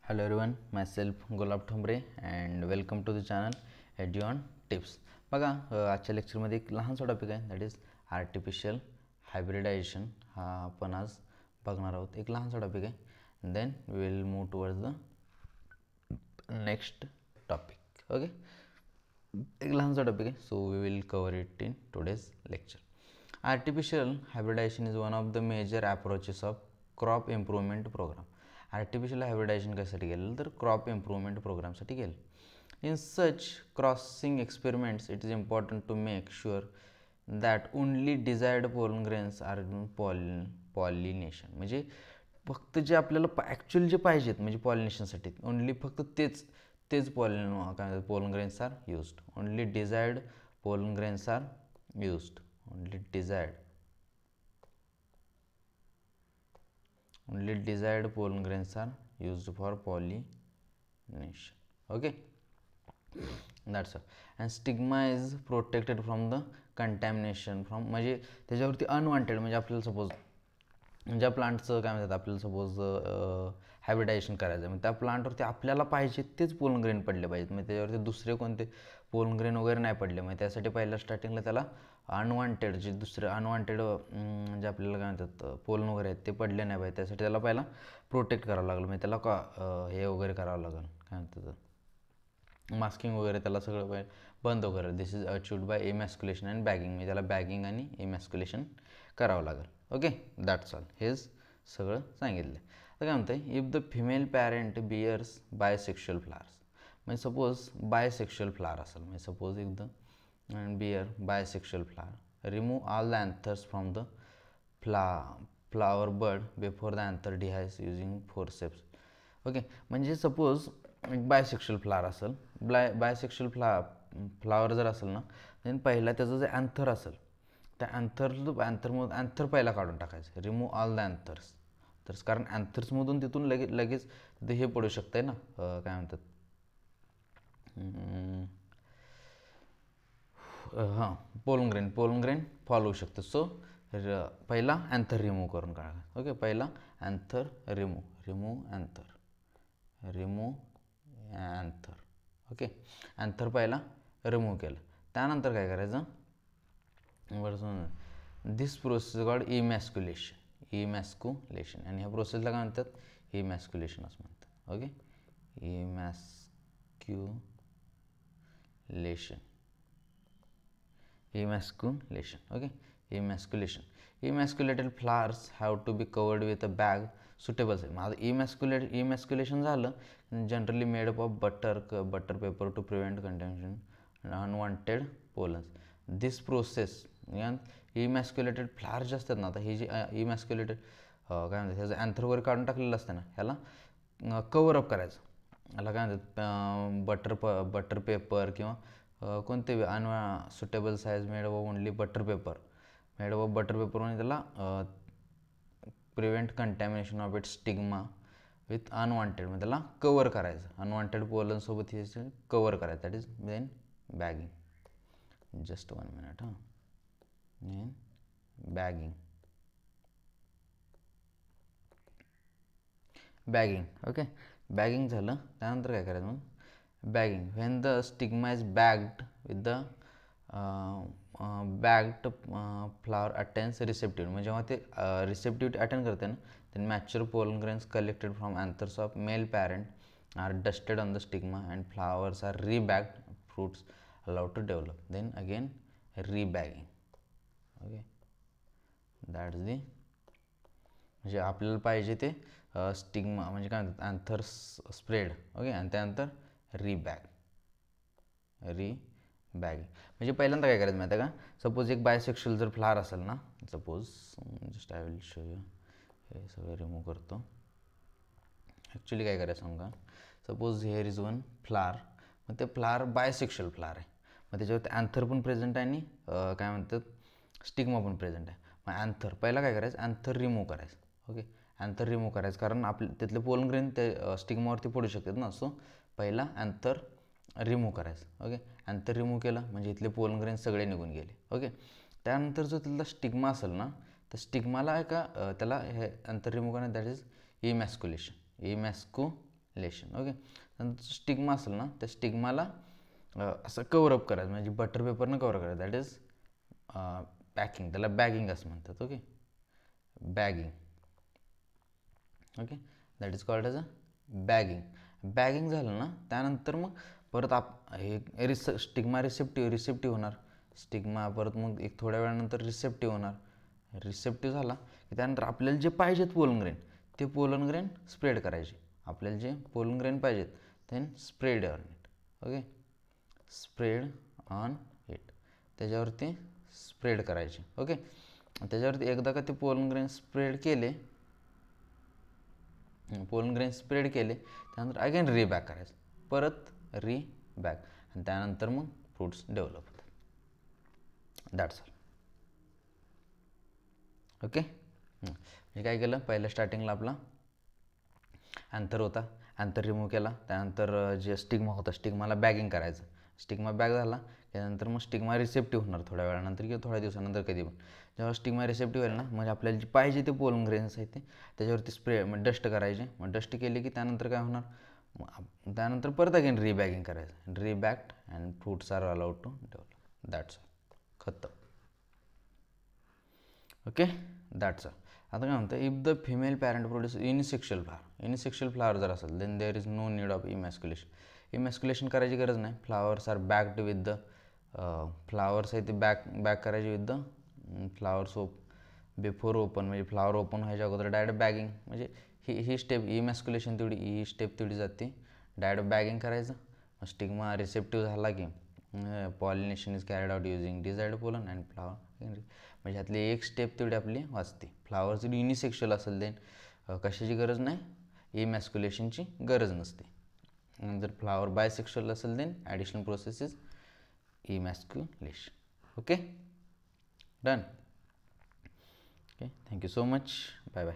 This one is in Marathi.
Hello everyone, myself Gulab Thombre and welcome to the channel Eduon Tips. बघा आजच्या लेक्चरमध्ये एक लहानसा टॉपिक आहे दॅट इज आर्टिफिशियल हायब्रिडायझेशन. हा आपण आज बघणार आहोत. एक लहानसा टॉपिक आहे. Then we will move towards the next topic. Okay, एक लहानसा टॉपिक आहे, so we will cover it in today's lecture. Artificial hybridization is one of the major approaches of crop improvement program. Artificial hybridization कशासाठी केलं तर क्रॉप इम्प्रूव्हमेंट प्रोग्रामसाठी केलं. In such crossing experiments it is important to make sure that only desired pollen grains are pollination. म्हणजे फक्त जे आपल्याला ॲक्च्युअली जे पाहिजेत म्हणजे पॉलिनेशनसाठी ओनली फक्त तेच pollen grains are used. Only desired pollen grains are used. Only desired pollen grains are used for pollination. Okay, that's all. And stigma is protected from the contamination from म्हणजे त्याच्यावरती अनवॉन्टेड म्हणजे आपल्याला सपोज ज्या प्लांटचं काय म्हणतात आपल्याला सपोज हायब्रिडायझेशन करायचं आहे मग त्या प्लांटवरती आपल्याला पाहिजे तेच पोलन ग्रेन पडले पाहिजेत. मग त्याच्यावरती दुसरे कोणते पोलन ग्रेन वगैरे नाही पडले. मग त्यासाठी पहिल्या स्टार्टिंगला त्याला अनवॉन्टेड जे दुसरे अनवॉन्टेड जे आपल्याला काय म्हणतात पोलन वगैरे आहेत ते पडले नाही पाहिजे. त्यासाठी त्याला पहिला प्रोटेक्ट करावं लागलं. मग त्याला हे वगैरे करावं लागेल काय म्हणतात मास्किंग वगैरे त्याला सगळं बंद वगैरे. This is achieved by emasculation and bagging. म्हणजे त्याला बॅगिंग आणि इमॅस्क्युलेशन करावं लागेल. Okay, that's all. हेच सगळं सांगितलं. तर काय म्हणतं आहे if the female parent bears bisexual flowers. म्हणजे सपोज बायसेक्शुअल फ्लावर असेल म्हणजे suppose if the bear bisexual flower remove all the anthers from the flower bud before the anther dehisce using forceps. Okay, म्हणजे सपोज एक बायसेक्शुअल फ्लावर असेल बायसेक्शुअल फ्लावर जर असेल ना देन पहिला त्याचं जे अँथर असेल त्या अँथर पहिला काढून टाकायचं. Remove all the anthers. तर कारण अँथर्समधून तिथून लगेच तिथे हे पडू शकतं आहे ना काय म्हणतात हां पोलन ग्रेन फॉल होऊ शकतं. सो पहिला अँथर रिमूव्ह करून काढा. ओके, पहिला anther remove anther. Okay, anther पहिला रिमूव्ह केलं. त्यानंतर काय करायचं दिस प्रोसेस कॉल्ड इमॅस्क्युलेशन. आणि ह्या प्रोसेसला काय म्हणतात इमॅस्क्युलेशन असं म्हणतात. Okay, emasculation. Okay, emasculated flowers have to be covered with a bag suitable size. माझं इमॅस्क्युलेशन झालं generally made up of butter paper to prevent contamination unwanted pollens. This process emasculated flowers जे असतात ना आता हे जे इमॅस्क्युलेटेड काय म्हणतात ह्याचं अँथर वगैरे काढून टाकलेलं असतं ना ह्याला कवरअप करायचं. ह्याला काय म्हणतात बटर पेपर किंवा कोणते suitable size made of only butter paper म्हणून त्याला prevent contamination of its stigma with unwanted म्हणजे त्याला कवर करायचं. अनवॉन्टेड पोलनसोबत हे कवर करायचं. That is then bagging. Just 1 minute हां. बॅगिंग. ओके, बॅगिंग झालं. त्यानंतर काय करायचं मग bagging when the stigma is bagged with the bagged flower attains receptive. म्हणजे जेव्हा ते रिसेप्टिव्हिटी अटेंड करते ना then mature pollen grains collected from anthers of male parent are dusted on the stigma and flowers are rebagged. Fruits allowed to develop. Then again rebagging. Okay, that's the म्हणजे आपल्याला पाहिजे ते स्टिग्मा म्हणजे काय म्हणतात अँथर्स स्प्रेड. ओके, आणि त्यानंतर रिबॅगिंग. म्हणजे पहिल्यांदा काय करायचं माहिती आहे का सपोज एक बायसेक्शुअल जर फ्लावर असेल ना suppose just I will show you. हे सगळं रिमूव्ह करतो. ॲक्च्युली काय करायचं सांगा suppose hair is one flower. मग ते फ्लावर बायसेक्शुअल फ्लावर आहे. मग त्याच्यावरती अँथर पण प्रेझेंट आहे आणि काय म्हणतात स्टिग्मा पण प्रेझेंट आहे. मग अँथर पहिला काय करायचं अँथर रिमूव्ह करायचं. ओके, अँथर रिमूव्ह करायचं कारण आपले तिथले पोलन ग्रेन ते स्टिग्मावरती पडू शकतात ना. सो पहिला अँथर रिमूव्ह करायचं. ओके, अँथर रिमूव्ह केलं म्हणजे इथले पोलन ग्रेन सगळे निघून गेले. ओके, त्यानंतर जो तिथला स्टिग्मा असेल ना तर स्टिग्माला त्याला हे अंतर रिमूव्ह करणं दॅट इज इमॅस्क्युलेशन. पॉलिनेशन. ओके, नंतर स्टिग्मा असेल ना, त्या स्टिग्माला असं कवरअप करायचं, म्हणजे बटर पेपरनं कवर करायचं, दॅट इज पॅकिंग. त्याला बॅगिंग असं म्हणतात. Okay, bagging. Okay, that is called as a bagging. Bagging झालं ना, त्यानंतर मग परत हे स्टिग्मा रिसेप्टिव्ह होणार. स्टिग्मा परत मग एक थोड्या वेळानंतर रिसेप्टिव्ह होणार. रिसेप्टिव्ह झाला की त्यानंतर आपल्याला जे पाहिजेत पोलन ग्रेन, ते पोलन ग्रेन स्प्रेड करायचे. आपल्याला जे पोलन ग्रेन पाहिजेत then spread on it. Okay, spread on it, त्याच्यावरती स्प्रेड करायचे. ओके, त्याच्यावरती एकदा का ते पोलन ग्रेन स्प्रेड केले, त्यानंतर अगेन रीबॅक करायचं, परत रीबॅक, आणि त्यानंतर मग फ्रूट्स डेव्हलप होतात. That's all. ओके, म्हणजे काय केलं, पहिल्या स्टार्टिंगला आपला अँथर होता, अँथर रिमूव्ह केला. त्यानंतर जे स्टिग्मा होता, स्टिग्माला बॅगिंग करायचं. स्टिग्मा बॅग झाला त्यानंतर मग स्टिग्मा रिसेप्टिव्ह होणार थोड्या वेळानंतर किंवा थोड्या दिवसानंतर कधी पण. जेव्हा स्टिग्मा रिसेप्टिव्ह होईल ना, म्हणजे आपल्याला जे पाहिजे ते पोलन ग्रेन्स आहेत ते त्याच्यावरती स्प्रे डस्ट करायचे. मग डस्ट केले की त्यानंतर काय होणार, त्यानंतर परत अगेन रीबॅगिंग करायचं. Rebagged and fruits are allowed to develop. That's all. खतम. Okay, that's all. आता काय म्हणतं, if the female parent produce unisexual flower जर असेल then there is no need of emasculation. Emasculation करायची गरज नाही. Flowers are bagged with the flowers आहे ते बॅक करायचे with the flowers before open, म्हणजे फ्लावर ओपन व्हायच्या अगोदर डायरेक्ट बॅगिंग, म्हणजे ही स्टेप इमॅस्क्युलेशन ही स्टेप तेवढी जाते. डायरेक्ट बॅगिंग करायचं. स्टिग्मा रिसेप्टिव्ह झाला की pollination is carried out using desired pollen and flower, म्हणजे ह्यातली एक स्टेप तेवढी आपली वाचते. फ्लावर जर युनिसेक्शुअल असेल देन कशाची गरज नाही, इमॅस्क्युलेशनची गरज नसते. जर फ्लावर बायसेक्शुअल असेल then additional process is emasculation. Okay, done. Okay, thank you so much. Bye bye.